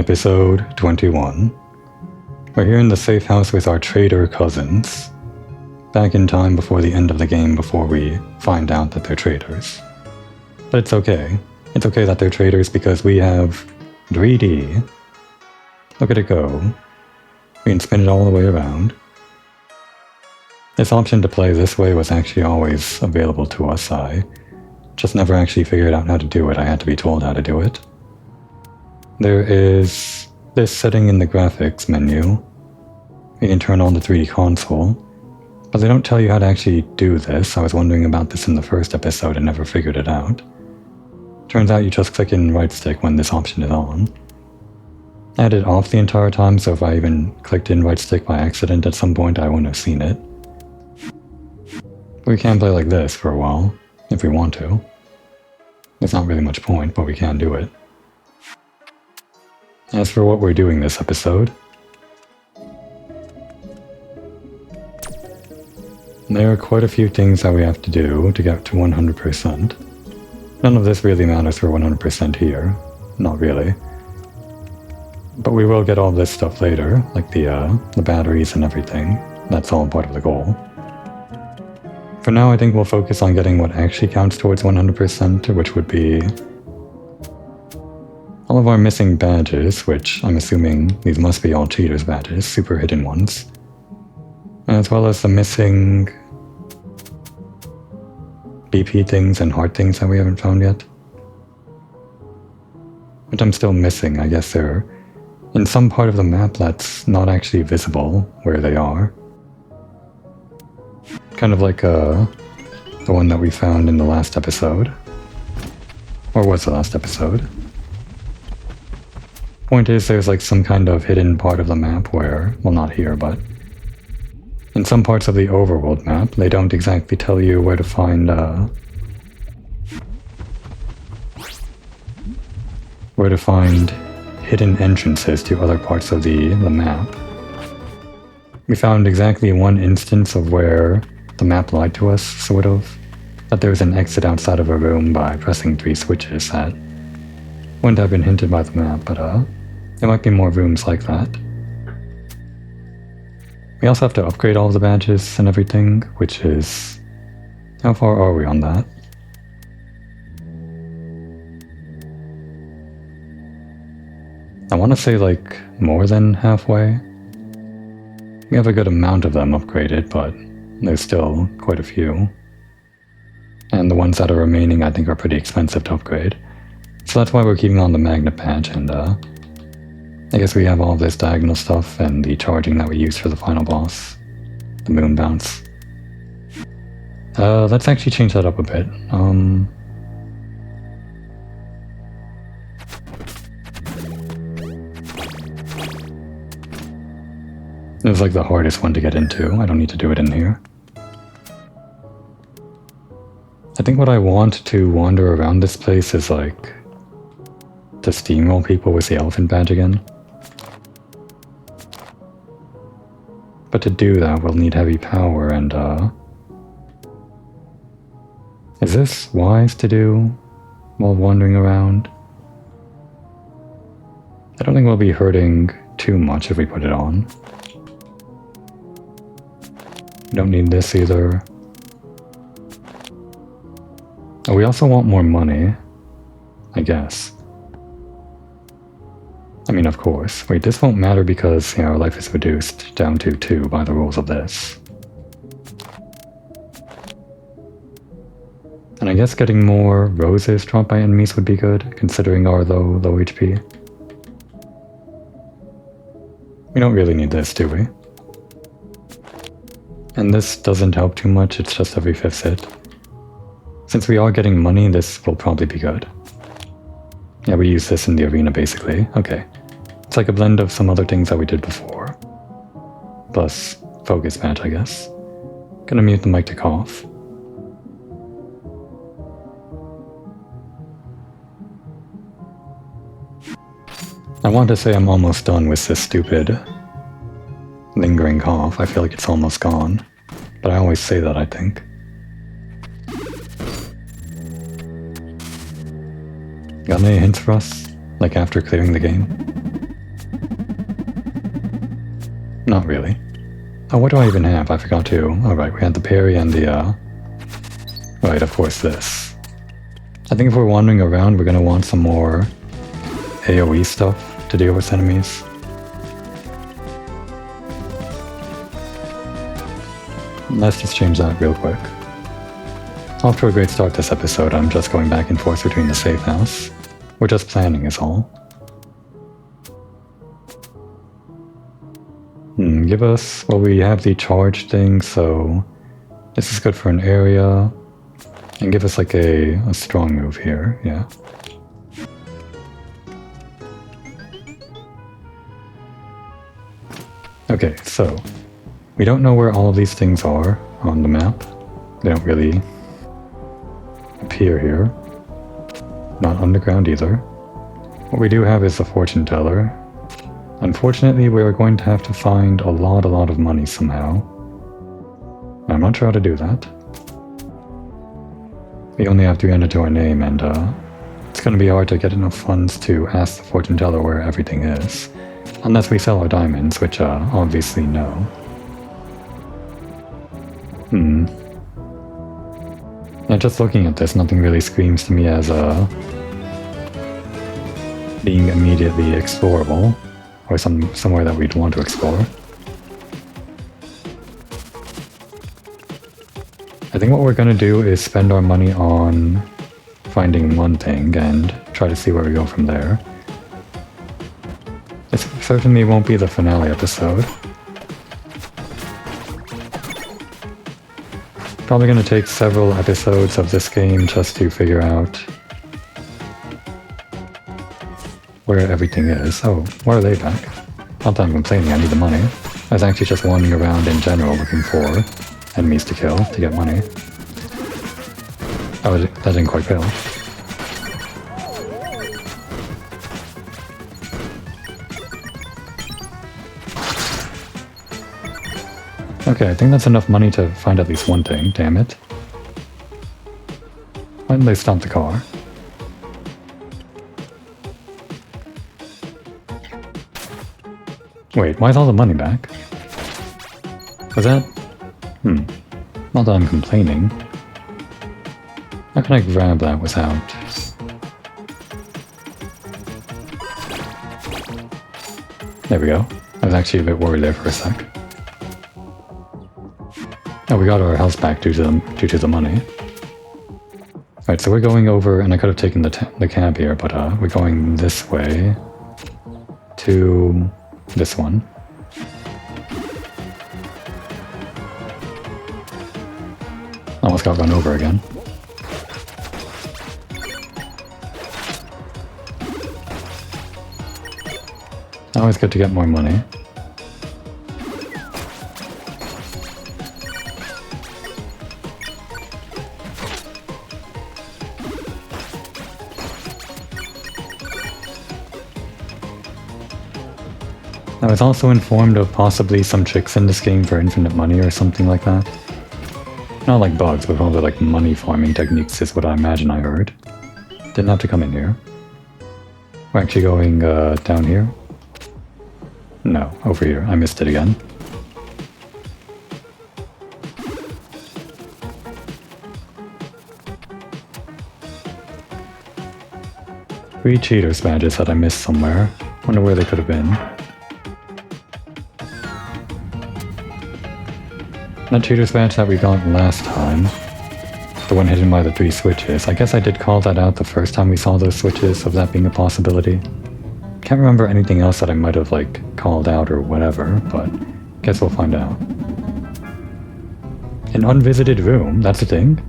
Episode 21. We're here in the safe house with our traitor cousins, back in time before the end of the game before we find out that they're traitors. But it's okay. It's okay that they're traitors because we have 3D. Look at it go. We can spin it all the way around. This option to play this way was actually always available to us. I just never actually figured out how to do it. I had to be told how to do it. There is this setting in the graphics menu. You can turn on the 3D console, but they don't tell you how to actually do this. I was wondering about this in the first episode and never figured it out. Turns out you just click in right stick when this option is on. I had it off the entire time, so if I even clicked in right stick by accident at some point, I wouldn't have seen it. We can play like this for a while, if we want to. There's not really much point, but we can do it. As for what we're doing this episode, there are quite a few things that we have to do to get to 100%. None of this really matters for 100% here. Not really. But we will get all this stuff later, like the batteries and everything. That's all part of the goal. For now, I think we'll focus on getting what actually counts towards 100%, which would be all of our missing badges, which I'm assuming these must be all cheaters' badges, super hidden ones. As well as the missing BP things and heart things that we haven't found yet. Which I'm still missing. I guess they're in some part of the map that's not actually visible where they are. Kind of like the one that we found in the last episode. Or was the last episode. Point is, there's like some kind of hidden part of the map where, well, not here, but in some parts of the overworld map, they don't exactly tell you where to find hidden entrances to other parts of the map. We found exactly one instance of where the map lied to us, sort of, that there was an exit outside of a room by pressing 3 switches that wouldn't have been hinted by the map, but there might be more rooms like that. We also have to upgrade all of the badges and everything, which is... how far are we on that? I want to say like more than halfway. We have a good amount of them upgraded, but there's still quite a few. And the ones that are remaining I think are pretty expensive to upgrade. So that's why we're keeping on the magnet badge, and I guess we have all this diagonal stuff and the charging that we use for the final boss. The moon bounce. Let's actually change that up a bit. It was like the hardest one to get into. I don't need to do it in here. I think what I want to wander around this place is like to steamroll people with the elephant badge again. But to do that, we'll need heavy power, and is this wise to do while wandering around? I don't think we'll be hurting too much if we put it on. We don't need this either. Oh, we also want more money, I guess. I mean, of course. Wait, this won't matter because, our life is reduced down to 2 by the rules of this. And I guess getting more roses dropped by enemies would be good, considering our low HP. We don't really need this, do we? And this doesn't help too much, it's just every 5th hit. Since we are getting money, this will probably be good. Yeah, we use this in the arena basically. Okay. It's like a blend of some other things that we did before. Plus, focus match, I guess. Gonna mute the mic to cough. I want to say I'm almost done with this stupid lingering cough. I feel like it's almost gone. But I always say that, I think. Got any hints for us? Like after clearing the game? Not really. Oh, what do I even have? I forgot to. Alright, we had the parry and the, right, of course this. I think if we're wandering around, we're gonna want some more AoE stuff to deal with enemies. Let's just change that real quick. Off to a great start this episode. I'm just going back and forth between the safe house. We're just planning is all. Give us... well, we have the charge thing, so... this is good for an area. And give us like a strong move here, yeah. Okay, so... we don't know where all of these things are on the map. They don't really appear here. Not underground either. What we do have is the fortune teller. Unfortunately, we are going to have to find a lot of money somehow. I'm not sure how to do that. We only have to enter to our name, and it's going to be hard to get enough funds to ask the fortune teller where everything is. Unless we sell our diamonds, which obviously no. Yeah, just looking at this, nothing really screams to me as being immediately explorable, or somewhere that we'd want to explore. I think what we're gonna do is spend our money on finding one thing and try to see where we go from there. It certainly won't be the finale episode. Probably gonna take several episodes of this game just to figure out where everything is. Oh, why are they back? Not that I'm complaining, I need the money. I was actually just wandering around in general looking for enemies to kill to get money. Oh, that didn't quite fail. Okay, I think that's enough money to find at least one thing, damn it. Why didn't they stop the car? Wait, why is all the money back? Was that... not that I'm complaining. How can I grab that without... there we go. I was actually a bit worried there for a sec. Oh, we got our health back due to the money. Alright, so we're going over, and I could have taken the cab here, but we're going this way to this one. Almost got run over again. Always good to get more money. I was also informed of possibly some tricks in this game for infinite money or something like that. Not like bugs, but probably like money farming techniques is what I imagine I heard. Didn't have to come in here. We're actually going down here? No, over here. I missed it again. Three cheaters badges that I missed somewhere. Wonder where they could have been. That cheater's badge that we got last time. The one hidden by the 3 switches. I guess I did call that out the first time we saw those switches, of that being a possibility. Can't remember anything else that I might have, like, called out or whatever, but guess we'll find out. An unvisited room? That's a thing?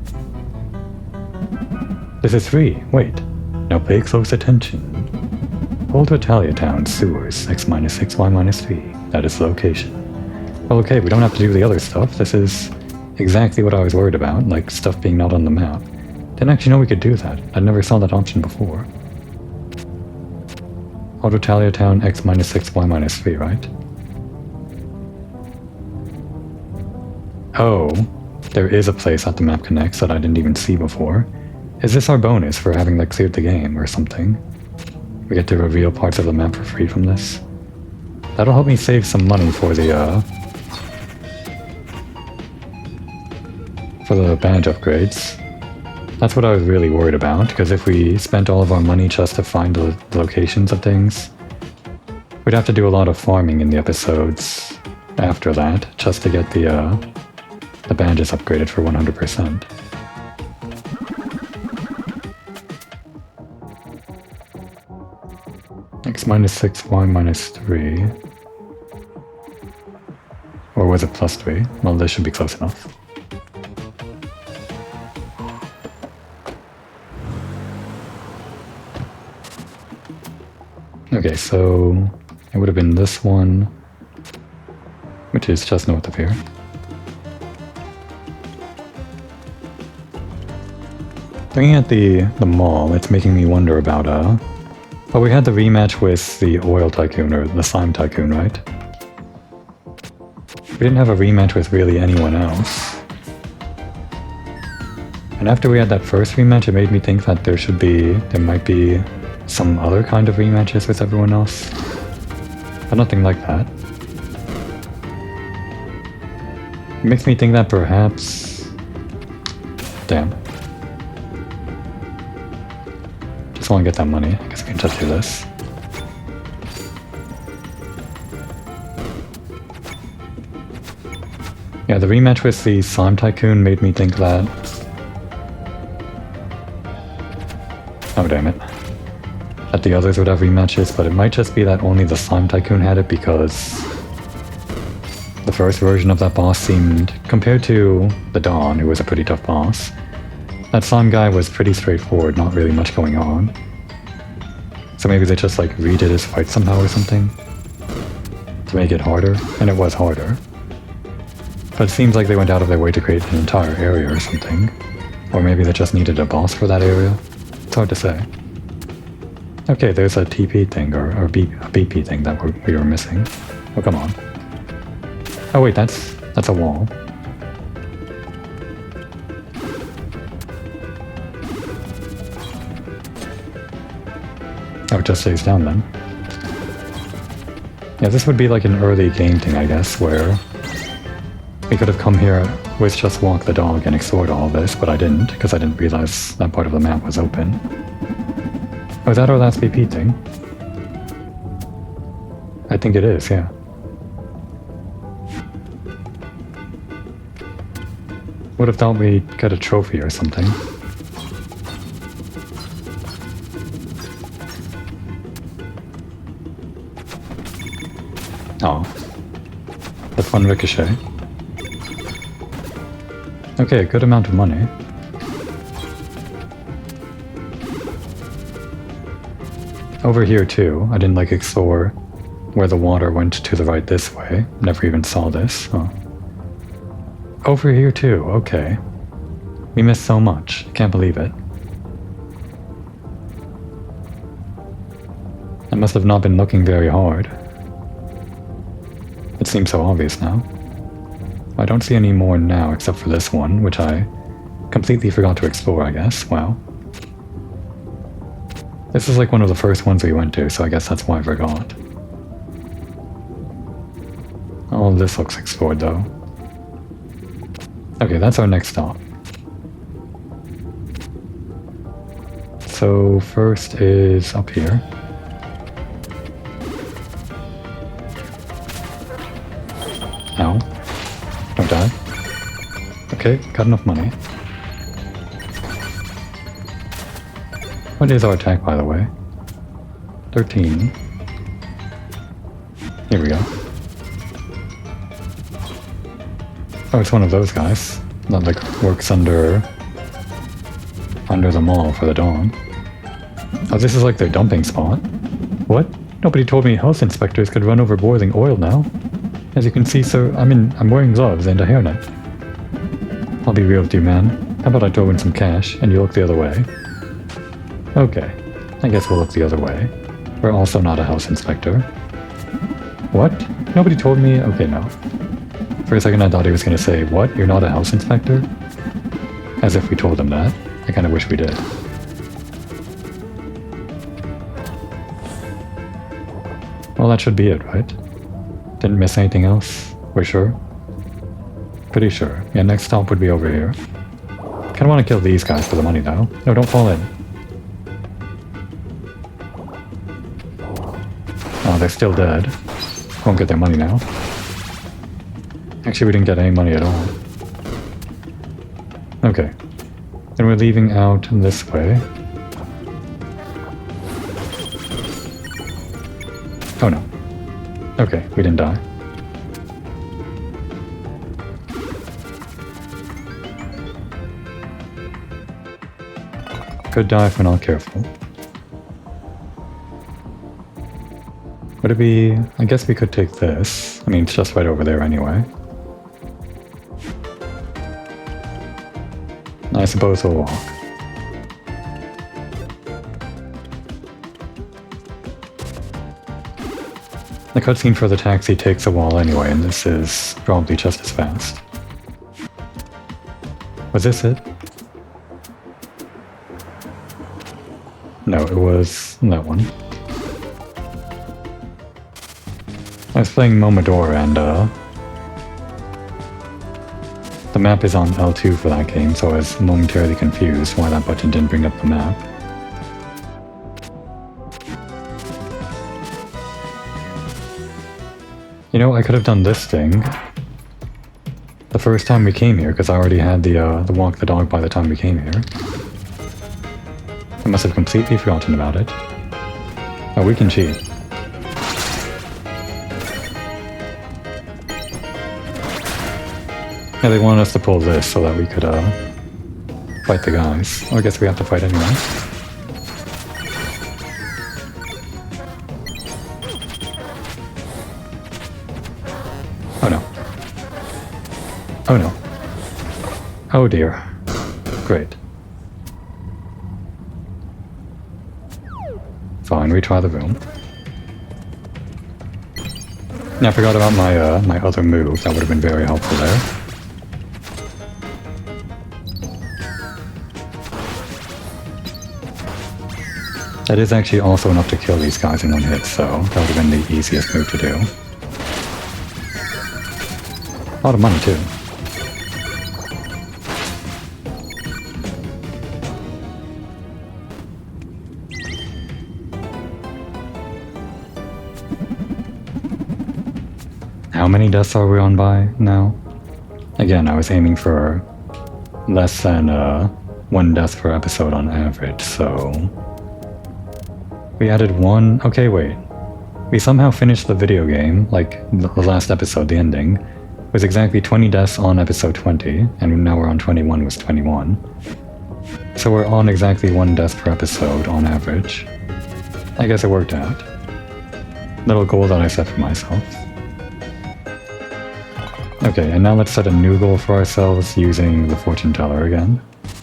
This is free. Wait. Now pay close attention. Old Italia Town sewers, x-6, y-3. That is the location. Well, okay, we don't have to do the other stuff. This is exactly what I was worried about, like stuff being not on the map. Didn't actually know we could do that. I never saw that option before. Old Italia Town, x-6, y-3, right? Oh, there is a place at the map connects that I didn't even see before. Is this our bonus for having, like, cleared the game or something? We get to reveal parts of the map for free from this? That'll help me save some money for the badge upgrades. That's what I was really worried about, because if we spent all of our money just to find the locations of things, we'd have to do a lot of farming in the episodes after that, just to get the badges upgraded for 100%. X minus 6, Y minus 3. Or was it plus 3? Well, this should be close enough. Okay, so it would have been this one, which is just north of here. Looking at the mall, it's making me wonder about, well, we had the rematch with the oil tycoon, or the slime tycoon, right? We didn't have a rematch with really anyone else. And after we had that first rematch, it made me think that there might be some other kind of rematches with everyone else. But nothing like that. It makes me think that perhaps... Damn. Just want to get that money. I guess we can just do this. Yeah, the rematch with the slime tycoon made me think that... Oh, damn it. That the others would have rematches, but it might just be that only the slime tycoon had it because the first version of that boss seemed, compared to the Dawn, who was a pretty tough boss, that slime guy was pretty straightforward, not really much going on. So maybe they just like redid his fight somehow or something to make it harder, and it was harder. But it seems like they went out of their way to create an entire area or something. Or maybe they just needed a boss for that area. It's hard to say. Okay, there's a TP thing, or a BP thing that we were missing. Oh, come on. Oh wait, that's a wall. Oh, it just stays down then. Yeah, this would be like an early game thing, I guess, where we could have come here with just walk the dog and explored all this, but I didn't, because I didn't realize that part of the map was open. Oh, is that our last BP thing? I think it is, yeah. Would have thought we'd get a trophy or something. Oh. The fun ricochet. Okay, a good amount of money. Over here too, I didn't like explore where the water went to the right this way. Never even saw this. Oh. Over here too, okay. We missed so much. Can't believe it. I must have not been looking very hard. It seems so obvious now. I don't see any more now except for this one, which I completely forgot to explore, I guess. Wow. This is like one of the first ones we went to, so I guess that's why I forgot. Oh, this looks explored though. Okay, that's our next stop. So first is up here. Ow. Don't die. Okay, got enough money. What is our attack, by the way? 13. Here we go. Oh, it's one of those guys that like works under the mall for the Dawn. Oh, this is like their dumping spot. What? Nobody told me health inspectors could run over boiling oil now. As you can see, sir, I'm wearing gloves and a hairnet. I'll be real with you, man. How about I throw in some cash and you look the other way? Okay, I guess we'll look the other way. We're also not a house inspector. What? Nobody told me? Okay, no. For a second I thought he was going to say, what? You're not a house inspector? As if we told him that. I kind of wish we did. Well, that should be it, right? Didn't miss anything else? We're sure? Pretty sure. Yeah, next stop would be over here. Kinda wanna kill these guys for the money though. No, don't fall in. Oh, they're still dead. Won't get their money now. Actually, we didn't get any money at all. Okay. And we're leaving out this way. Oh no. Okay, we didn't die. Could die if we're not careful. Would it be... I guess we could take this. I mean, it's just right over there anyway. I suppose we'll walk. The cutscene for the taxi takes a while anyway, and this is probably just as fast. Was this it? No, it was that one. I was playing Momodora and the map is on L2 for that game, so I was momentarily confused why that button didn't bring up the map. You know, I could have done this thing the first time we came here, because I already had the walk the dog by the time we came here. I must have completely forgotten about it. Oh, we can cheat. Yeah, they wanted us to pull this so that we could fight the guys. Oh, I guess we have to fight anyway. Oh no. Oh no. Oh dear. Great. Fine, retry the room. Yeah, I forgot about my my other move. That would have been very helpful there. That is actually also enough to kill these guys in one hit, so that would have been the easiest move to do. A lot of money too. How many deaths are we on by now? Again, I was aiming for less than 1 death per episode on average, so... We added 1... Okay, wait. We somehow finished the video game, like the last episode, the ending, was exactly 20 deaths on episode 20, and now we're on 21 was 21. So we're on exactly 1 death per episode on average. I guess it worked out. Little goal that I set for myself. Okay, and now let's set a new goal for ourselves using the fortune teller again.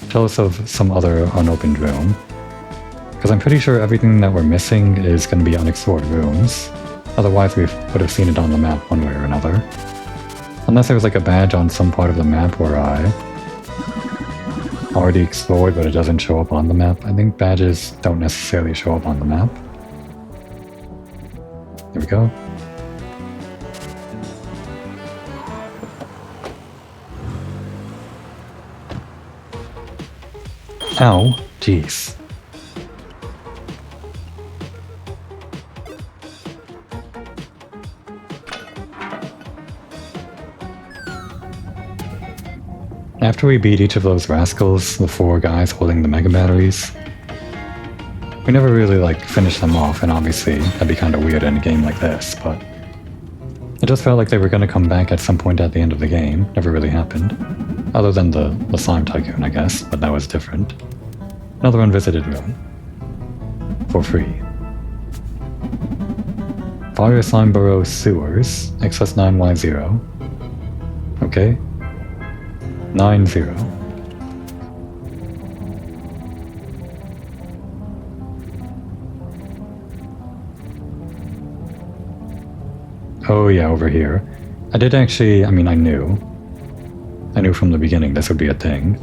Tell us of some other unopened room. Because I'm pretty sure everything that we're missing is going to be unexplored rooms. Otherwise we would have seen it on the map one way or another. Unless there was like a badge on some part of the map where I already explored but it doesn't show up on the map. I think badges don't necessarily show up on the map. There we go. Ow, jeez. After we beat each of those rascals, the 4 guys holding the mega batteries, we never really like finished them off, and obviously that'd be kind of weird in a game like this, but it just felt like they were going to come back at some point at the end of the game. Never really happened. Other than the slime tycoon, I guess, but that was different. Another unvisited room. For free. Fire Slime Burrow Sewers, XS9Y0. Okay. 90. Oh yeah, over here. I did actually, I mean, I knew from the beginning this would be a thing.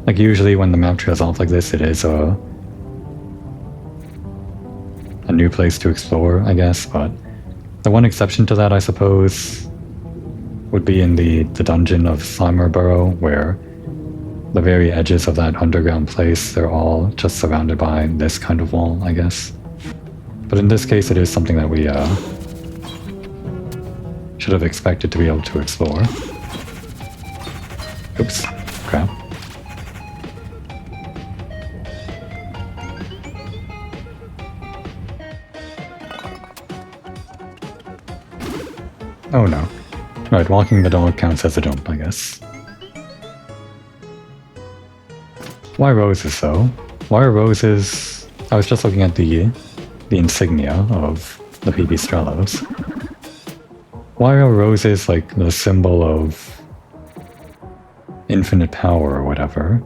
Like usually when the map trails off like this, it is a new place to explore, I guess, but The one exception to that, I suppose, would be in the dungeon of Slimer Burrow, where the very edges of that underground place, they're all just surrounded by this kind of wall, I guess. But in this case, it is something that we should have expected to be able to explore. Oops, crap. Oh no. Right, walking the dog counts as a jump, I guess. Why roses, though? Why are roses... I was just looking at the insignia of the Pipistrellos. Why are roses like the symbol of infinite power or whatever?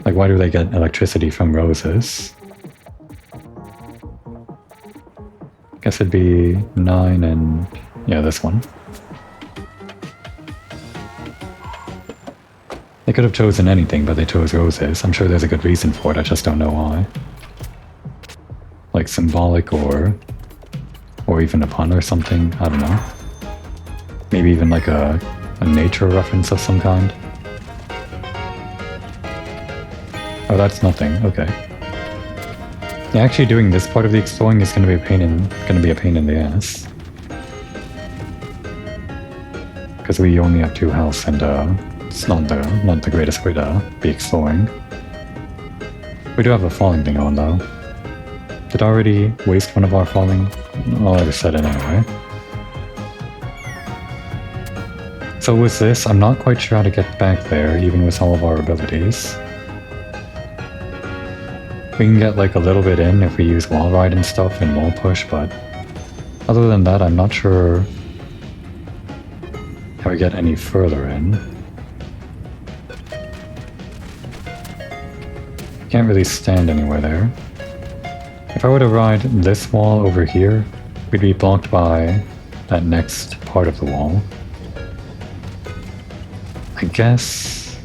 Like, why do they get electricity from roses? Guess it'd be 9 and... yeah, this one. They could have chosen anything, but they chose roses. I'm sure there's a good reason for it, I just don't know why. Like symbolic or even a pun or something, I don't know. Maybe even like a nature reference of some kind. Oh, that's nothing, okay. Yeah, actually doing this part of the exploring is gonna be a pain in the ass. Because we only have 2 health and it's not the greatest way to be exploring. We do have a falling thing on though. Did I already waste one of our falling? Well, I just said it anyway. So with this, I'm not quite sure how to get back there, even with all of our abilities. We can get like a little bit in if we use wall ride and stuff and wall push, but other than that, I'm not sure how we get any further in. Can't really stand anywhere there. If I were to ride this wall over here, we'd be blocked by that next part of the wall. I guess...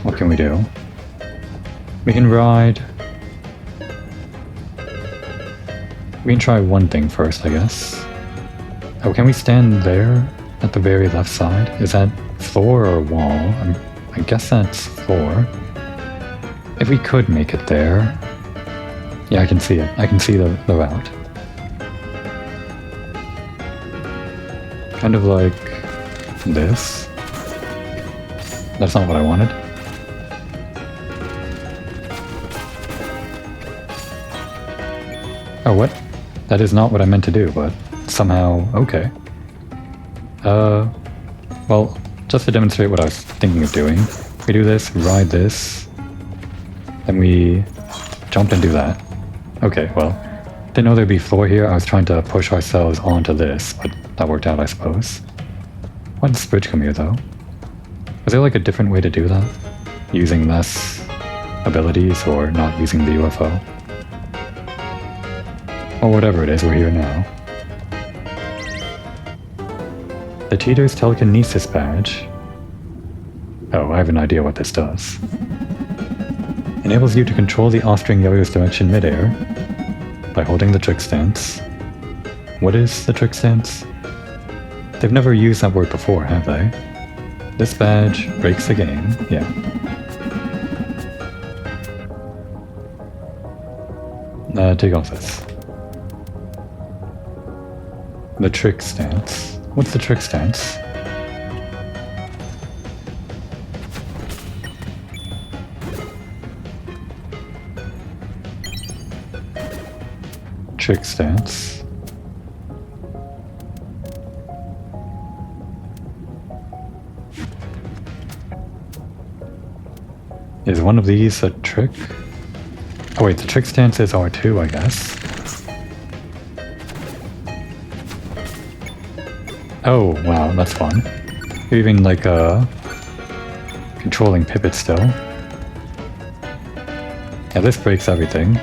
what can we do? We can ride... we can try one thing first, I guess. Oh, can we stand there at the very left side? Is that floor or wall? I guess that's floor. If we could make it there... yeah, I can see it. I can see the route. Kind of like this. That's not what I wanted. Oh, what? That is not what I meant to do, but somehow, okay. Well, just to demonstrate what I was thinking of doing, we do this, ride this, then we jump and do that. Okay, well, didn't know there'd be floor here. I was trying to push ourselves onto this, but that worked out, I suppose. Why did this bridge come here, though? Was there like a different way to do that? Using less abilities or not using the UFO? Or whatever it is, we're here now. The Cheater's Telekinesis Badge. Oh, I have an idea what this does. Enables you to control the off-string Yoyo's direction midair by holding the trick stance. What is the trick stance? They've never used that word before, have they? This badge breaks the game, yeah. Take off this. The trick stance. What's the trick stance? Trick stance. Is one of these a trick? Oh wait, the trick stance is R2, I guess. Oh, wow, that's fun. You're even like controlling Pippet still. Yeah, this breaks everything.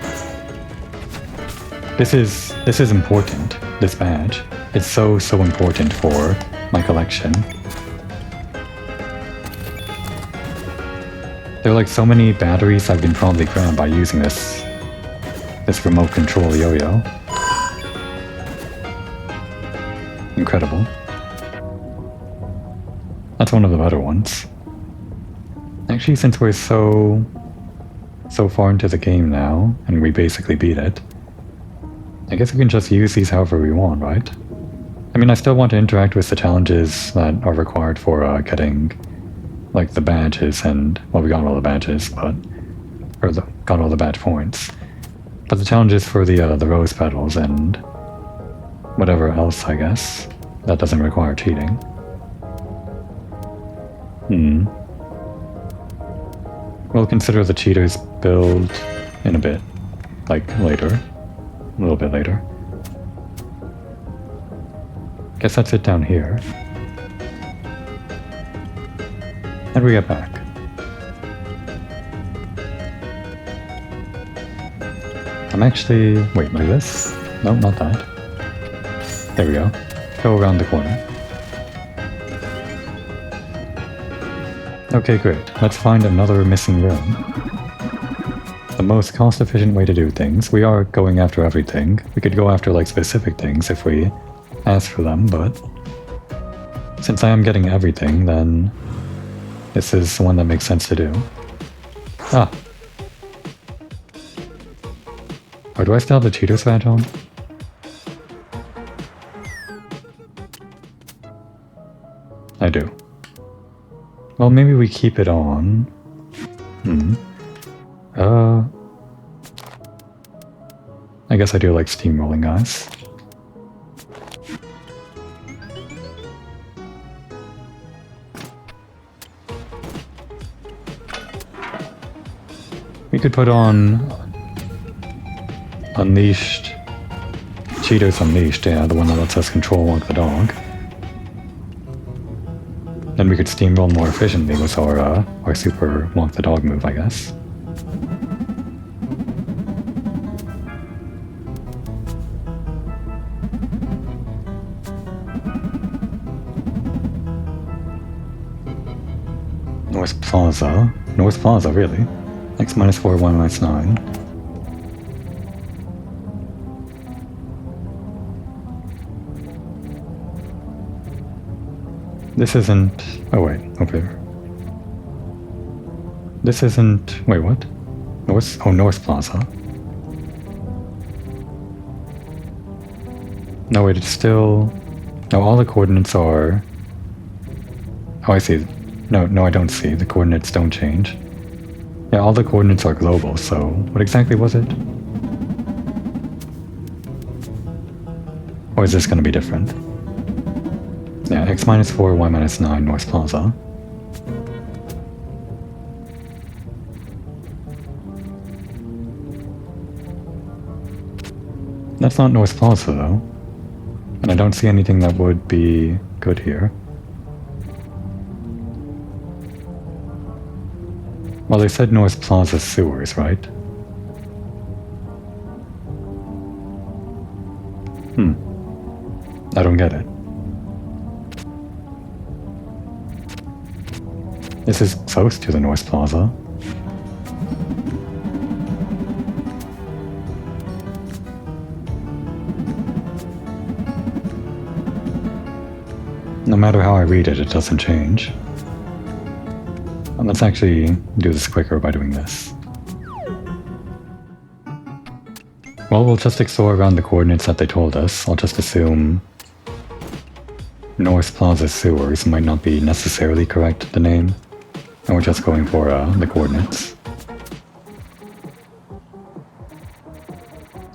This is important, this badge. It's so important for my collection. There are like so many batteries I've been probably grabbed by using this remote control yo-yo. incredible. That's one of the better ones. Actually, since we're so far into the game now, and we basically beat it, I guess we can just use these however we want, right? I mean, I still want to interact with the challenges that are required for getting, like, the badges and... well, we got all the badges, but... got all the badge points. But the challenges for the rose petals and... whatever else, I guess, that doesn't require cheating. We'll consider the cheaters build in a bit. Like, later. A little bit later. Guess that's it down here. How do we get back? I'm actually... wait, like this? No, not that. There we go. Go around the corner. Okay, great. Let's find another missing room. The most cost-efficient way to do things. We are going after everything. We could go after, like, specific things if we ask for them, but... since I am getting everything, then... this is the one that makes sense to do. Ah! Or do I still have the cheater's badge on? I do. Well, maybe we keep it on. I guess I do like steamrolling, guys. We could put on... Unleashed... Cheaters Unleashed, yeah, the one that lets us control Walk the Dog. Then we could steamroll more efficiently with our super Walk the Dog move, I guess. North Plaza? North Plaza, really? X minus 4, Y minus 9. This isn't... oh wait, over there. This isn't... wait, what? North... oh, North Plaza. No, wait, it's still... no, all the coordinates are... oh, I see. No, I don't see. The coordinates don't change. Yeah, all the coordinates are global, so... what exactly was it? Or is this gonna be different? Yeah, X minus 4, Y minus 9, North Plaza. That's not North Plaza, though. And I don't see anything that would be good here. Well, they said North Plaza sewers, right? I don't get it. This is close to the North Plaza. No matter how I read it, it doesn't change. And let's actually do this quicker by doing this. Well, we'll just explore around the coordinates that they told us. I'll just assume North Plaza Sewers might not be necessarily correct, the name. And we're just going for the coordinates.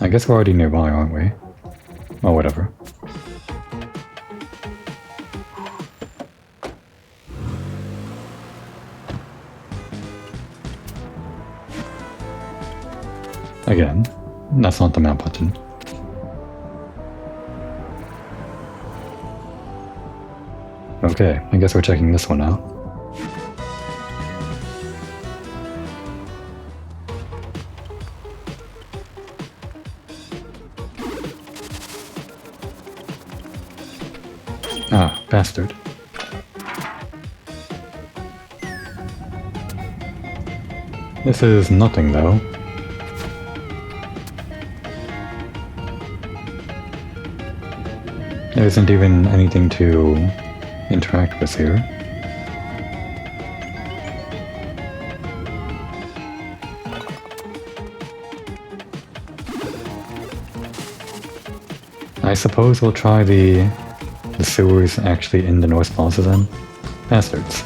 I guess we're already nearby, aren't we? Oh, whatever. Again, that's not the map button. Okay, I guess we're checking this one out. Ah, bastard. This is nothing, though. There isn't even anything to interact with here. I suppose we'll try the sewers actually in the North Plaza then. Bastards.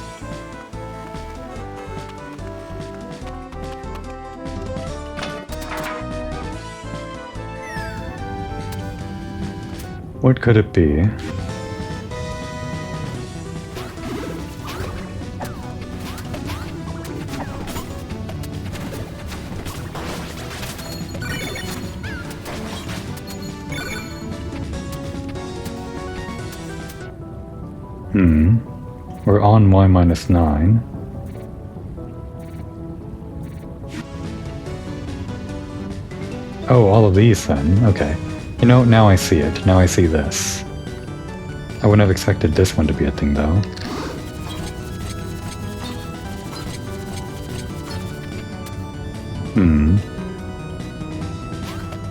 What could it be? We're on y-9. Oh, all of these then, okay. You know, now I see it. Now I see this. I wouldn't have expected this one to be a thing, though.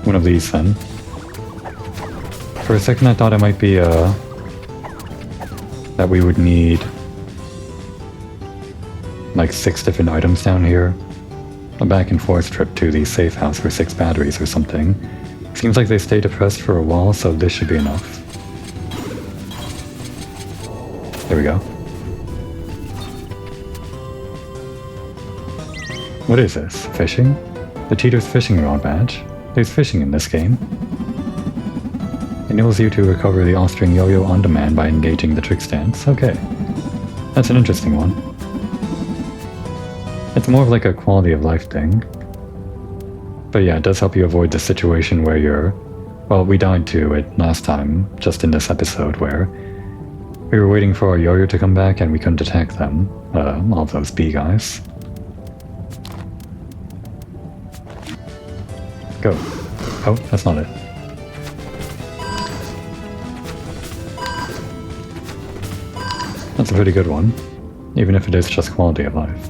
One of these, then. For a second I thought it might be, that we would need like 6 different items down here. A back and forth trip to the safe house for 6 batteries or something. Seems like they stay depressed for a while, so this should be enough. There we go. What is this? Fishing? The Cheater's fishing rod badge. There's fishing in this game. Enables you to recover the off-string yo-yo on demand by engaging the trick stance. Okay. That's an interesting one. It's more of like a quality of life thing. But yeah, it does help you avoid the situation where you're... Well, we died to it last time, just in this episode, where we were waiting for our yo-yo to come back and we couldn't attack them. All those bee guys. Go. Oh, that's not it. That's a pretty good one, even if it is just quality of life.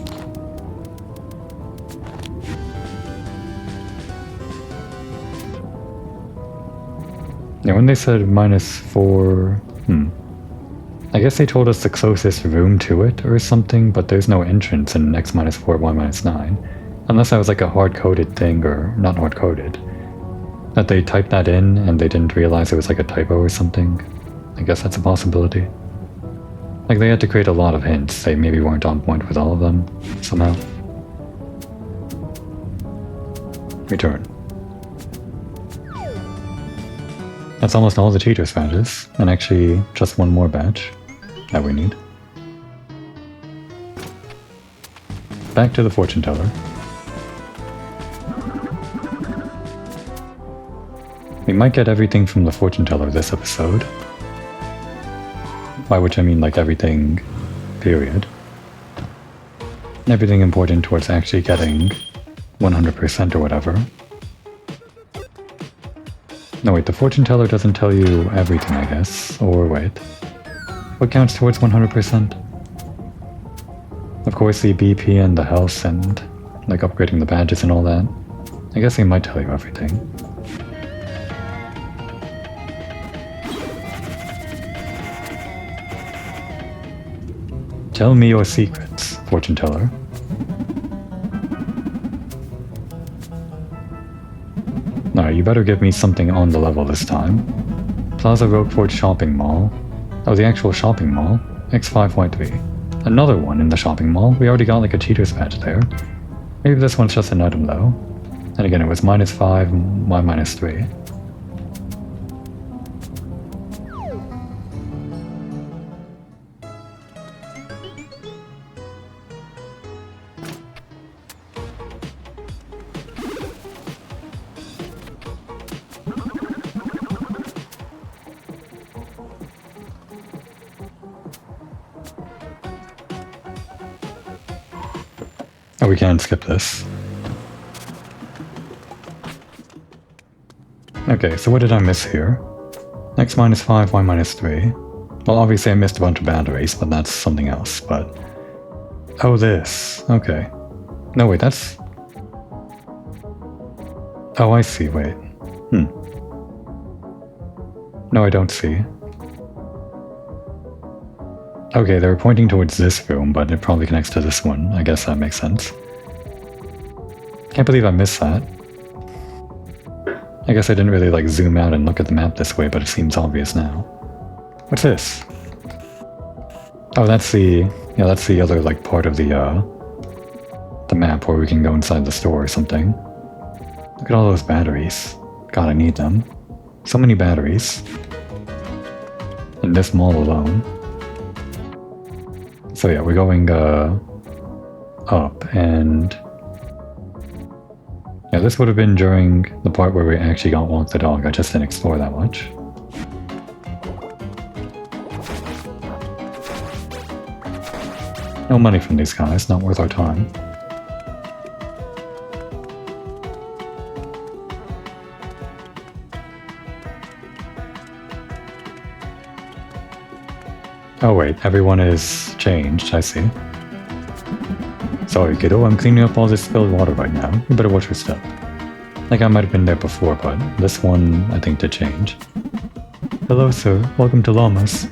Now when they said -4... I guess they told us the closest room to it or something, but there's no entrance in x-4, y-9. Unless that was like a hard-coded thing, or not hard-coded. That they typed that in and they didn't realize it was like a typo or something. I guess that's a possibility. Like they had to create a lot of hints, they maybe weren't on point with all of them, somehow. Return. That's almost all the Cheater's badges, and actually just one more badge that we need. Back to the fortune teller. We might get everything from the fortune teller this episode. By which I mean like everything, period. Everything important towards actually getting 100% or whatever. No wait, the fortune teller doesn't tell you everything, I guess. Or wait. What counts towards 100%? Of course the BP and the health and like upgrading the badges and all that. I guess they might tell you everything. Tell me your secrets, fortune teller. No, you better give me something on the level this time. Plaza Roquefort Shopping Mall. Oh, the actual shopping mall. X5Y3. Another one in the shopping mall. We already got like a Cheater's badge there. Maybe this one's just an item though. And again, it was -5, y-3. Oh, we can skip this. Okay, so what did I miss here? X-5, y-3. Well, obviously I missed a bunch of batteries, but that's something else, but... Oh, this. Okay. No, wait, that's... Oh, I see, wait. No, I don't see. Okay, they were pointing towards this room, but it probably connects to this one. I guess that makes sense. Can't believe I missed that. I guess I didn't really like zoom out and look at the map this way, but it seems obvious now. What's this? Oh, that's the other like part of the map where we can go inside the store or something. Look at all those batteries. God, I need them. So many batteries. In this mall alone. So yeah, we're going up, and yeah, this would have been during the part where we actually got Walk the Dog. I just didn't explore that much. No money from these guys, not worth our time. Oh wait, everyone is changed, I see. Sorry kiddo, I'm cleaning up all this spilled water right now. You better watch your step. Like I might have been there before, but this one I think did change. Hello sir, welcome to Llamas.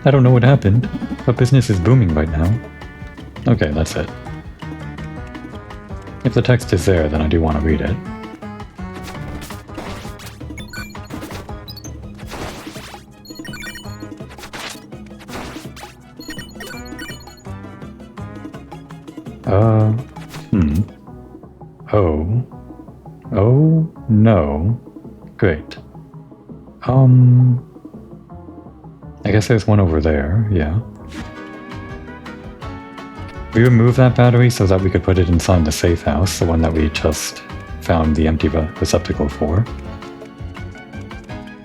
I don't know what happened, but business is booming right now. Okay, that's it. If the text is there, then I do want to read it. Oh, no. Great. I guess there's one over there, yeah. We removed that battery so that we could put it inside the safe house, the one that we just found the empty receptacle for.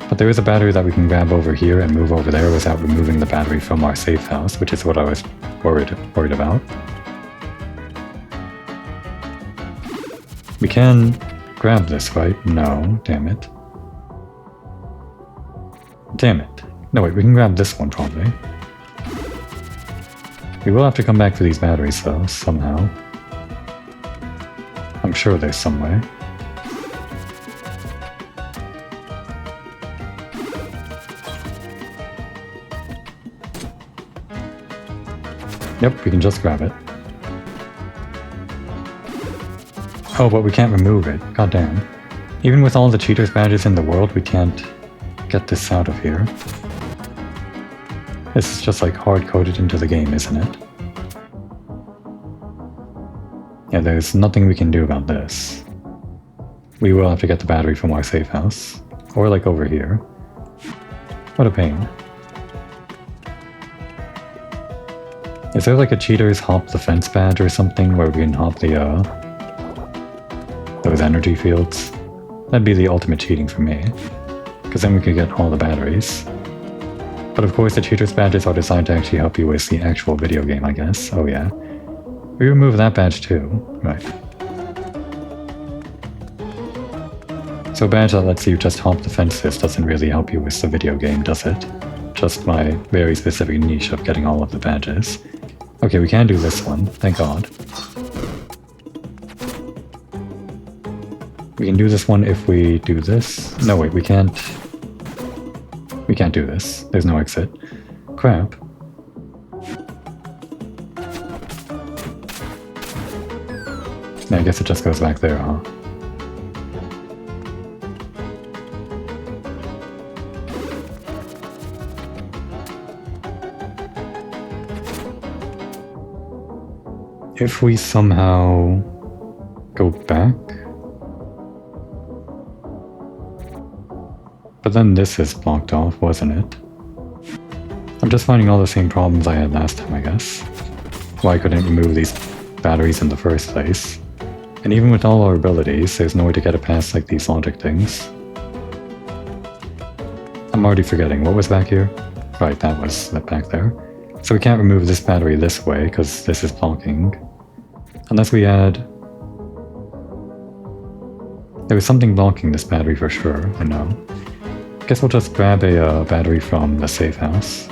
But there is a battery that we can grab over here and move over there without removing the battery from our safe house, which is what I was worried about. We can grab this, right? No, damn it. Damn it. No, wait, we can grab this one probably. We will have to come back for these batteries though, somehow. I'm sure there's some way. Yep, we can just grab it. Oh, but we can't remove it. God damn. Even with all the cheaters badges in the world, we can't get this out of here. This is just like hard-coded into the game, isn't it? Yeah, there's nothing we can do about this. We will have to get the battery from our safe house. Or like over here. What a pain. Is there like a cheaters hop the fence badge or something where we can hop the those energy fields? That'd be the ultimate cheating for me. Because then we could get all the batteries. But of course the cheaters badges are designed to actually help you with the actual video game, I guess. Oh yeah. We remove that badge too. Right. So a badge that lets you just hop the fences doesn't really help you with the video game, does it? Just my very specific niche of getting all of the badges. Okay, we can do this one, thank God. We can do this one if we do this. No wait, we can't. We can't do this. There's no exit. Crap. Yeah, I guess it just goes back there, huh? If we somehow go back? But then this is blocked off, wasn't it? I'm just finding all the same problems I had last time, I guess. Why I couldn't remove these batteries in the first place. And even with all our abilities, there's no way to get it past like these logic things. I'm already forgetting, what was back here? Right, that was back there. So we can't remove this battery this way, because this is blocking. Unless we had... There was something blocking this battery for sure, I know. Guess we'll just grab a battery from the safe house.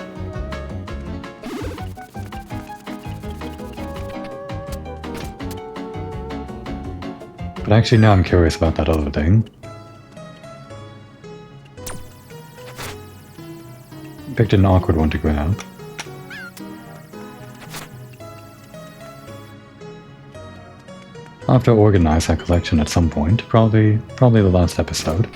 But actually now I'm curious about that other thing. Picked an awkward one to grab. I'll have to organize that collection at some point, probably the last episode.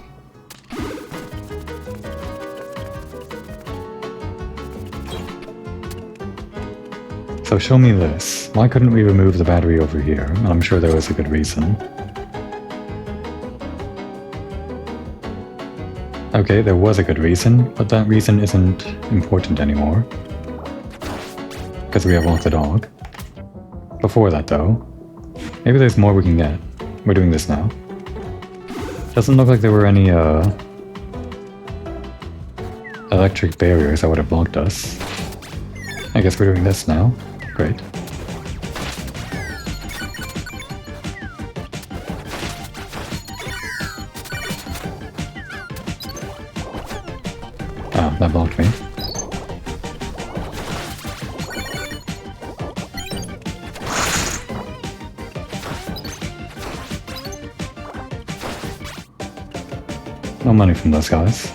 So show me this. Why couldn't we remove the battery over here? And I'm sure there was a good reason. Okay, there was a good reason, but that reason isn't important anymore. Because we have walked the dog. Before that though, maybe there's more we can get. We're doing this now. Doesn't look like there were any electric barriers that would have blocked us. I guess we're doing this now. Great. Ah, that blocked me. No money from those guys.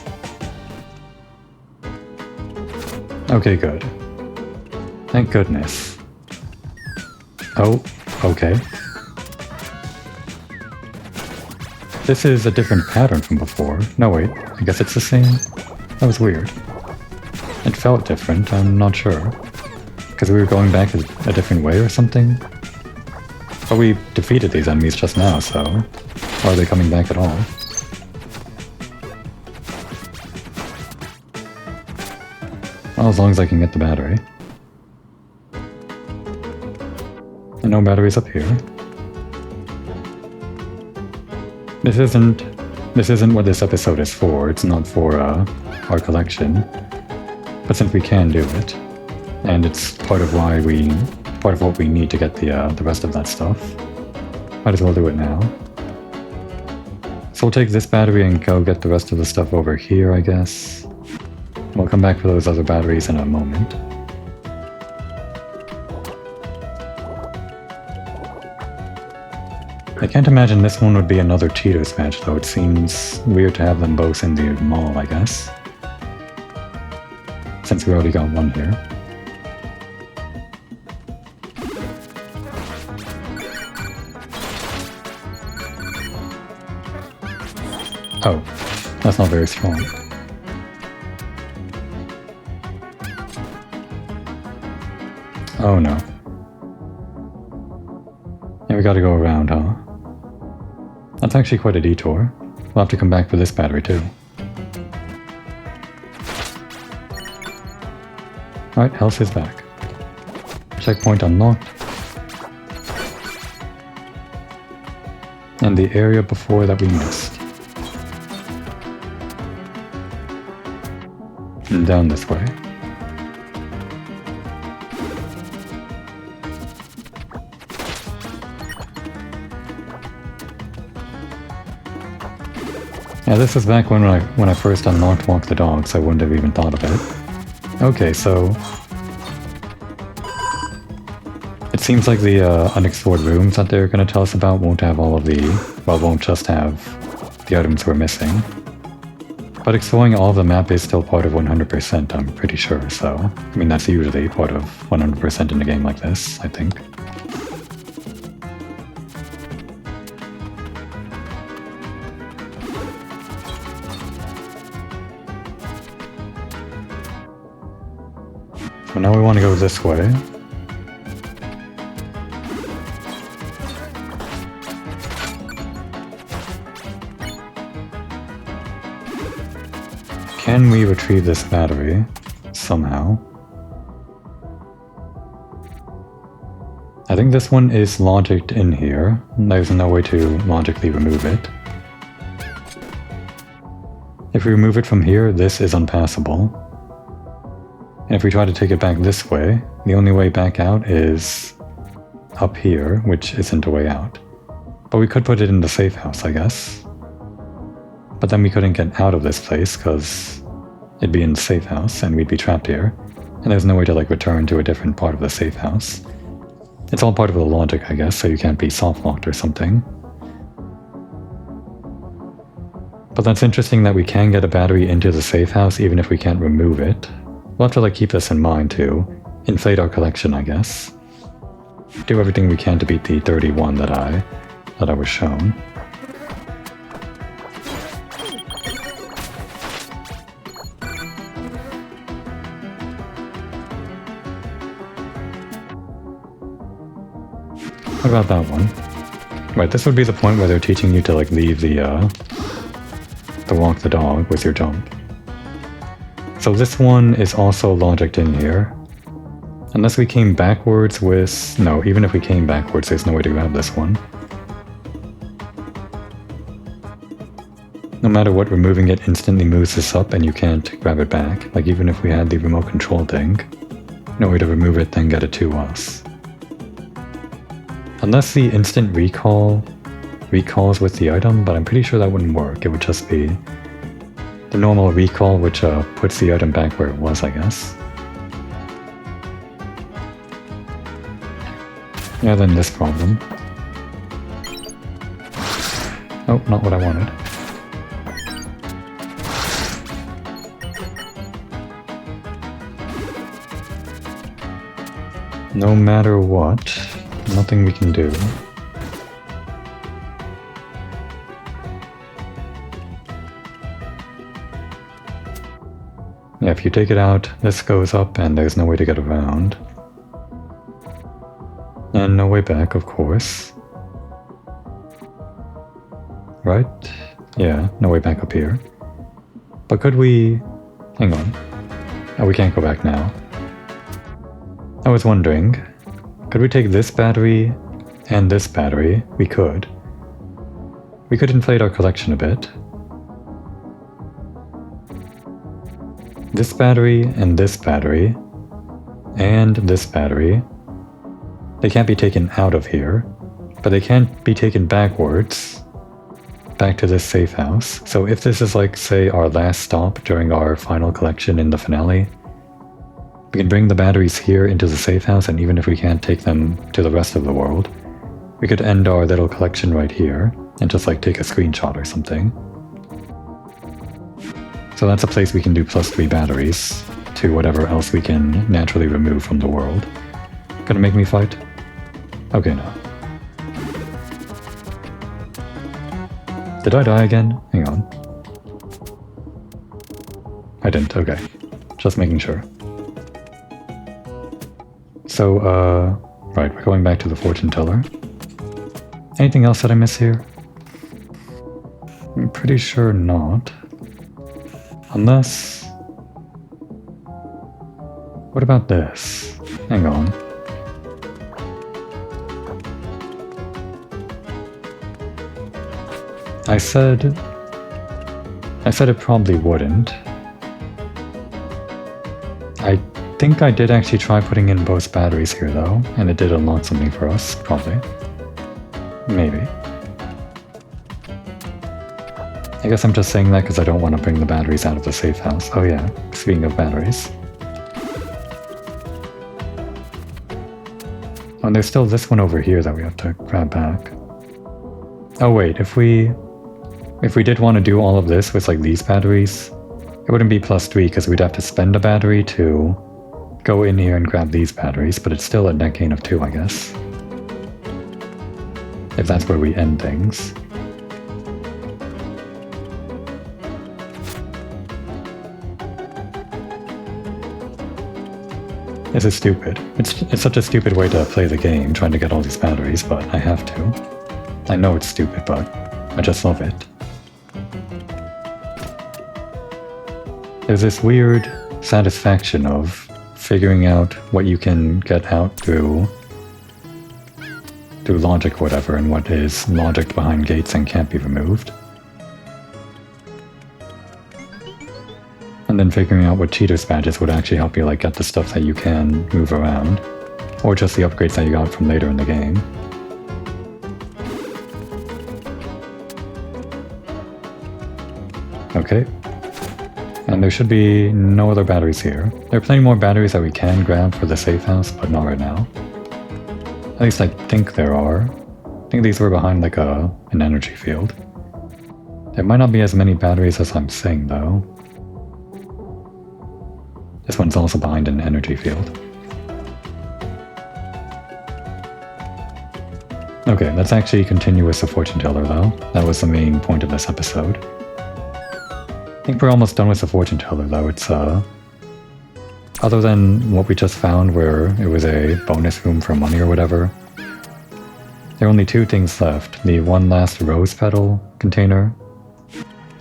Okay, good. Thank goodness. Oh, okay. This is a different pattern from before. No, wait. I guess it's the same? That was weird. It felt different, I'm not sure. Because we were going back a different way or something? But we defeated these enemies just now, so... Why are they coming back at all? Well, as long as I can get the battery. And no batteries up here. This isn't what this episode is for. It's not for our collection. But since we can do it, and it's part of what we need to get the rest of that stuff, might as well do it now. So we'll take this battery and go get the rest of the stuff over here, I guess. We'll come back for those other batteries in a moment. I can't imagine this one would be another Cheetos match, though. It seems weird to have them both in the mall, I guess. Since we already got one here. Oh, that's not very strong. Oh no. Yeah, we gotta go around, huh? That's actually quite a detour. We'll have to come back for this battery too. Alright, health is back. Checkpoint unlocked. And the area before that we missed. And down this way. Yeah, this is back when I first unlocked Walk the Dog, so I wouldn't have even thought of it. Okay, so... It seems like the unexplored rooms that they're going to tell us about won't have all of the... Well, won't just have the items we're missing. But exploring all of the map is still part of 100%, I'm pretty sure, so... I mean, that's usually part of 100% in a game like this, I think. So now we want to go this way. Can we retrieve this battery somehow? I think this one is logicked in here. There's no way to logically remove it. If we remove it from here, this is unpassable. And if we try to take it back this way, the only way back out is up here, which isn't a way out. But we could put it in the safe house, I guess. But then we couldn't get out of this place, because it'd be in the safe house, and we'd be trapped here. And there's no way to, like, return to a different part of the safe house. It's all part of the logic, I guess, so you can't be soft-locked or something. But that's interesting that we can get a battery into the safe house even if we can't remove it. We'll have to, like, keep this in mind to inflate our collection, I guess. Do everything we can to beat the 31 that I that I was shown. What about that one? Right, this would be the point where they're teaching you to like leave the walk the dog with your jump. So this one is also logicked in here. Unless we came backwards with... No, even if we came backwards, there's no way to grab this one. No matter what, removing it instantly moves this up and you can't grab it back. Like even if we had the remote control thing, no way to remove it then get it to us. Unless the instant recalls with the item, but I'm pretty sure that wouldn't work. It would just be the normal recall, which puts the item back where it was, I guess. Yeah, then this problem. Oh, not what I wanted. No matter what, nothing we can do. Yeah, if you take it out, this goes up and there's no way to get around. And no way back, of course. Right? Yeah, no way back up here. But could we... Hang on. Oh, we can't go back now. I was wondering, could we take this battery and this battery? We could. We could inflate our collection a bit. This battery and this battery and this battery, they can't be taken out of here, but they can't be taken backwards back to this safe house. So if this is like, say, our last stop during our final collection in the finale, we can bring the batteries here into the safe house, and even if we can't take them to the rest of the world, we could end our little collection right here and just like take a screenshot or something. So that's a place we can do +3 batteries to whatever else we can naturally remove from the world. Gonna make me fight? Okay, no. Did I die again? Hang on. I didn't, okay. Just making sure. So, right, we're going back to the fortune teller. Anything else that I miss here? I'm pretty sure not. Unless... What about this? Hang on. I said it probably wouldn't. I think I did actually try putting in both batteries here though, and it did unlock something for us, probably. Maybe. I guess I'm just saying that because I don't want to bring the batteries out of the safe house. Oh yeah, speaking of batteries. Oh, and there's still this one over here that we have to grab back. Oh wait, if we did want to do all of this with like these batteries, it wouldn't be +3 because we'd have to spend a battery to go in here and grab these batteries, but it's still a net gain of 2, I guess. If that's where we end things. This is stupid. It's such a stupid way to play the game, trying to get all these batteries, but I have to. I know it's stupid, but I just love it. There's this weird satisfaction of figuring out what you can get out through logic or whatever, and what is logicked behind gates and can't be removed. And then figuring out what cheaters badges would actually help you like get the stuff that you can move around, or just the upgrades that you got from later in the game. Okay. And there should be no other batteries here. There are plenty more batteries that we can grab for the safe house, but not right now. At least I think there are. I think these were behind like an energy field. There might not be as many batteries as I'm saying though. This one's also behind an energy field. Okay, let's actually continue with the fortune teller though. That was the main point of this episode. I think we're almost done with the fortune teller though. It's other than what we just found where it was a bonus room for money or whatever, there are only two things left. The one last rose petal container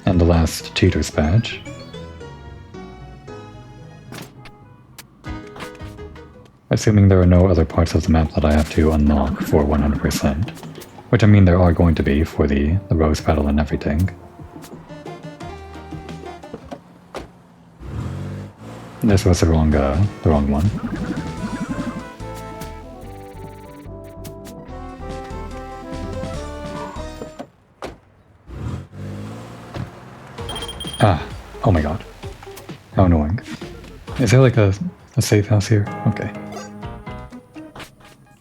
and the last cheater's badge. Assuming there are no other parts of the map that I have to unlock for 100%. Which I mean there are going to be for the rose petal and everything. This was the wrong one. Ah, oh my god. How annoying. Is there like a safe house here? Okay.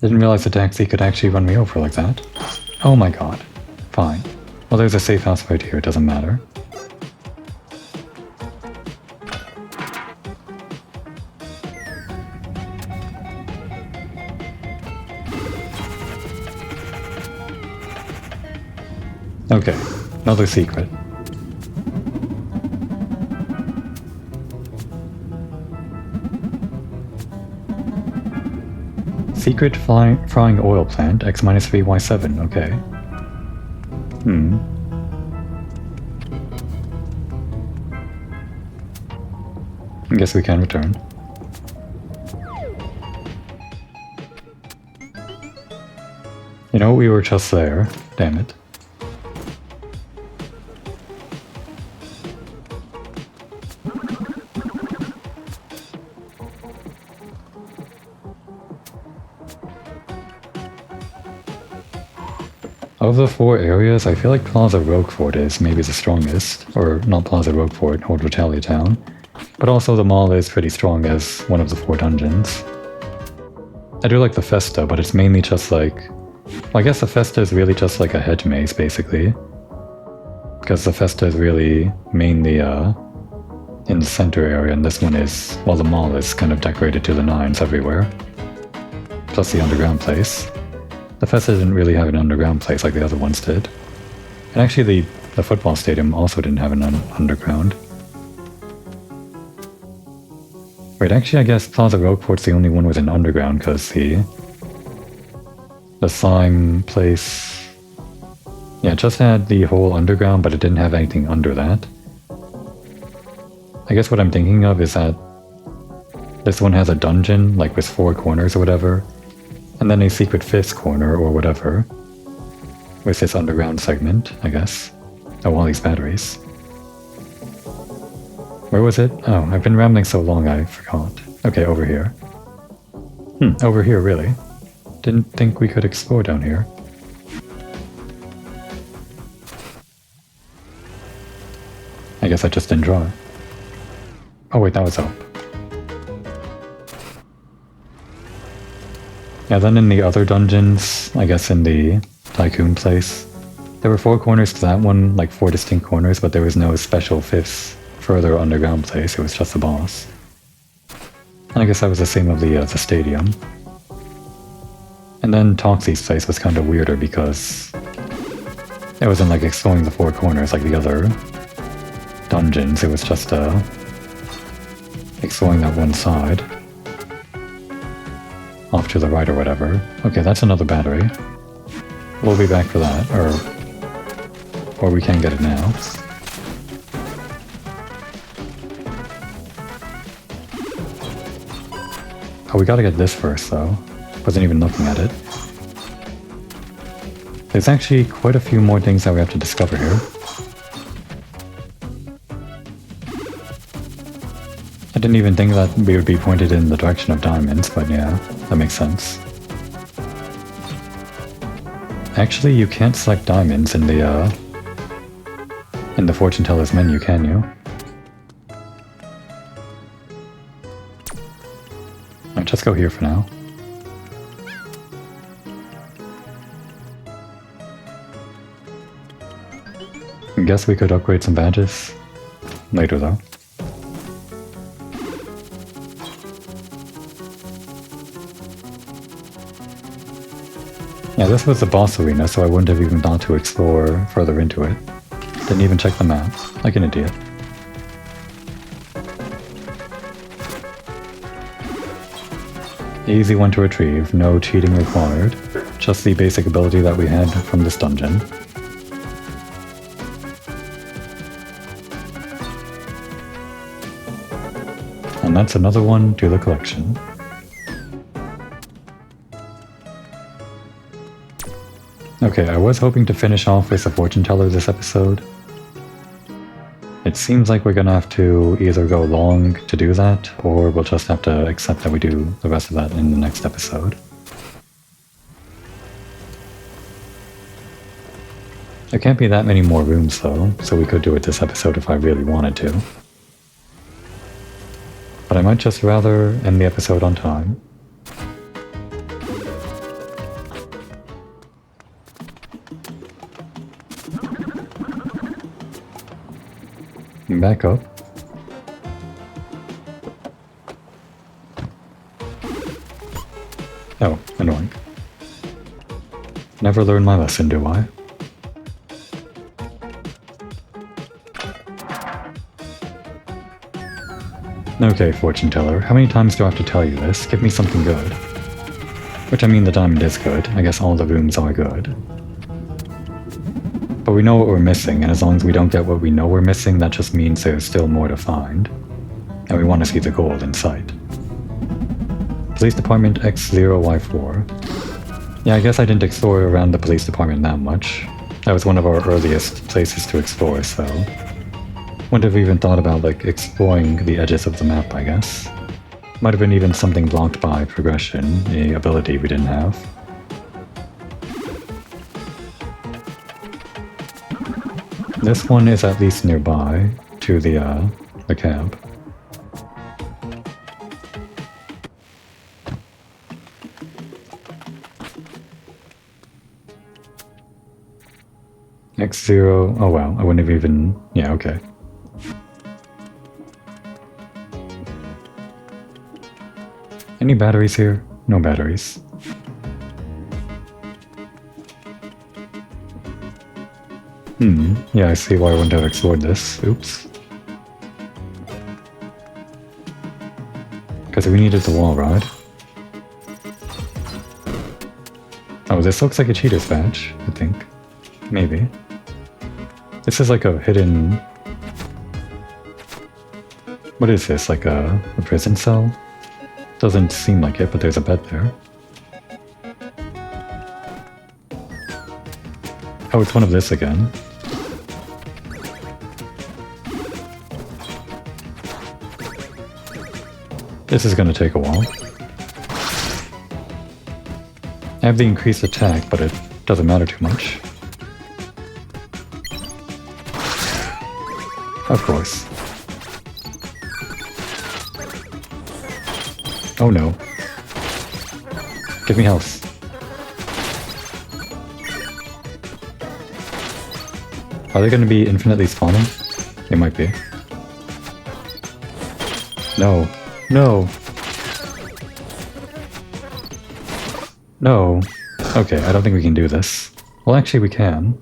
Didn't realize the taxi could actually run me over like that. Oh my god. Fine. Well, there's a safe house right here, it doesn't matter. Okay, another secret. Secret frying oil plant, X-3Y7, okay. I guess we can return. You know, we were just there. Damn it. Of the four areas, I feel like Plaza Roquefort is maybe the strongest. Or not Plaza Roquefort, Old Rotalia Town. But also the mall is pretty strong as one of the 4 dungeons. I do like the Festa, but it's mainly just like... Well, I guess the Festa is really just like a hedge maze, basically. Because the Festa is really mainly in the center area, and this one is... Well, the mall is kind of decorated to the nines everywhere. Plus the underground place. The Festa didn't really have an underground place like the other ones did. And actually the football stadium also didn't have an underground. Wait, actually I guess Plaza Roquefort's the only one with an underground because the slime place... Yeah, it just had the whole underground, but it didn't have anything under that. I guess what I'm thinking of is that this one has a dungeon, like with 4 corners or whatever. And then a secret 5th corner, or whatever, with this underground segment, I guess. Oh, all these batteries. Where was it? Oh, I've been rambling so long I forgot. Okay, over here. Over here, really? Didn't think we could explore down here. I guess I just didn't draw it. Oh wait, that was up. Yeah, then in the other dungeons, I guess in the Tycoon place, there were 4 corners to that one, like 4 distinct corners, but there was no special 5th further underground place, it was just the boss. And I guess that was the same of the stadium. And then Toxie's place was kind of weirder because it wasn't like exploring the 4 corners like the other dungeons, it was just exploring that one side. Off to the right or whatever. Okay, that's another battery. We'll be back for that, or we can get it now. Oh, we gotta get this first though. Wasn't even looking at it. There's actually quite a few more things that we have to discover here. I didn't even think that we would be pointed in the direction of diamonds, but yeah, that makes sense. Actually, you can't select diamonds in the fortune teller's menu, can you? Alright, just go here for now. I guess we could upgrade some badges later though. Yeah, this was the boss arena, so I wouldn't have even thought to explore further into it. Didn't even check the map, like an idiot. Easy one to retrieve, no cheating required, just the basic ability that we had from this dungeon. And that's another one to the collection. Okay, I was hoping to finish off with a fortune teller this episode. It seems like we're gonna have to either go long to do that, or we'll just have to accept that we do the rest of that in the next episode. There can't be that many more rooms though, so we could do it this episode if I really wanted to. But I might just rather end the episode on time. Back up. Oh, annoying. Never learn my lesson, do I? Okay, fortune teller, how many times do I have to tell you this? Give me something good. Which I mean, the diamond is good. I guess all the rooms are good. But we know what we're missing, and as long as we don't get what we know we're missing, that just means there's still more to find. And we want to see the gold in sight. Police Department X0Y4. Yeah, I guess I didn't explore around the police department that much. That was one of our earliest places to explore, so... wouldn't have even thought about, like, exploring the edges of the map, I guess. Might have been even something blocked by progression, a ability we didn't have. This one is at least nearby to the cab. X0, oh wow, I wouldn't have even, yeah, okay. Any batteries here? No batteries. Yeah, I see why I wouldn't have explored this. Oops. Because we needed the wall ride. Oh, this looks like a cheater's badge, I think. Maybe. This is like a hidden... What is this, like a prison cell? Doesn't seem like it, but there's a bed there. Oh, it's one of this again. This is gonna take a while. I have the increased attack, but it doesn't matter too much. Of course. Oh no. Give me health. Are they going to be infinitely spawning? They might be. No. No. No. Okay, I don't think we can do this. Well, actually we can.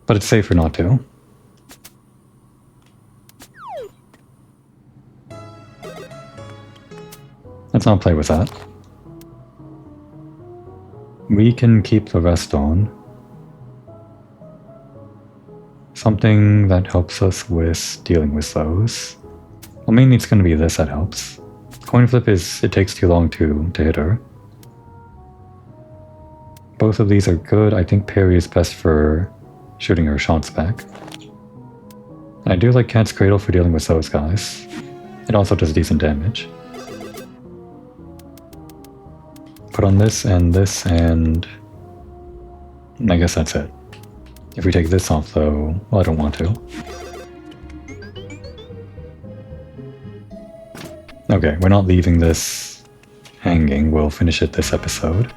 But it's safer not to. Let's not play with that. We can keep the rest on. Something that helps us with dealing with those. Well, mainly it's going to be this that helps. Coin flip is, it takes too long to hit her. Both of these are good. I think parry is best for shooting her shots back. I do like Cat's Cradle for dealing with those guys. It also does decent damage. Put on this, and I guess that's it. If we take this off though, well, I don't want to. Okay, we're not leaving this hanging, we'll finish it this episode.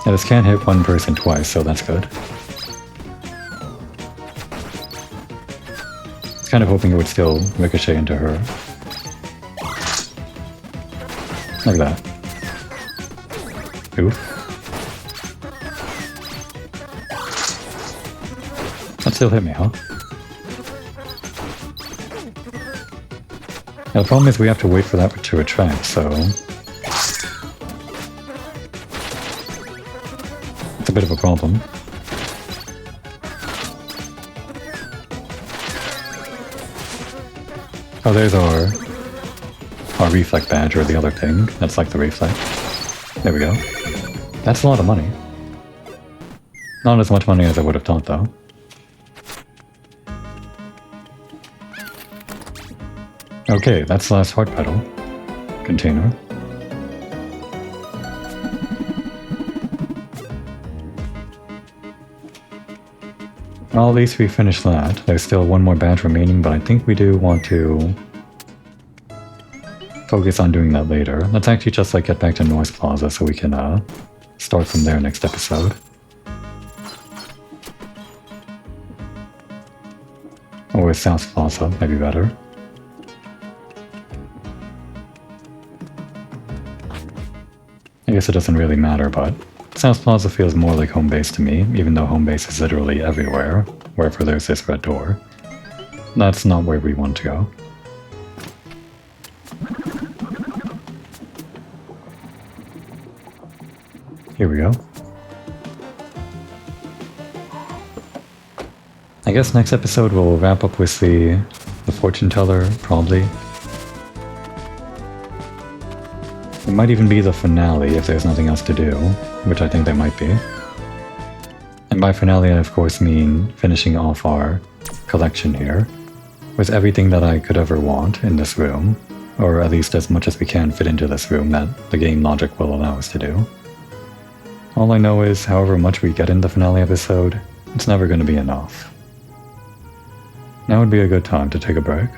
Yeah, this can't hit one person twice, so that's good. I was kind of hoping it would still ricochet into her. Like that. Oof. That still hit me, huh? Now, the problem is we have to wait for that to retract, so... it's a bit of a problem. Oh, there's our reflect badge, or the other thing. That's like the reflect. There we go. That's a lot of money. Not as much money as I would have thought, though. Okay, that's the last heart petal container. Well, at least we finished that. There's still one more badge remaining, but I think we do want to focus on doing that later. Let's actually just like get back to Noise Plaza so we can start from there next episode. Or South Plaza, maybe better. I guess it doesn't really matter, but South Plaza feels more like home base to me, even though home base is literally everywhere, wherever there's this red door. That's not where we want to go. Here we go. I guess next episode we'll wrap up with the fortune teller, probably. It might even be the finale if there's nothing else to do, which I think there might be. And by finale I of course mean finishing off our collection here, with everything that I could ever want in this room, or at least as much as we can fit into this room that the game logic will allow us to do. All I know is, however much we get in the finale episode, it's never going to be enough. Now would be a good time to take a break.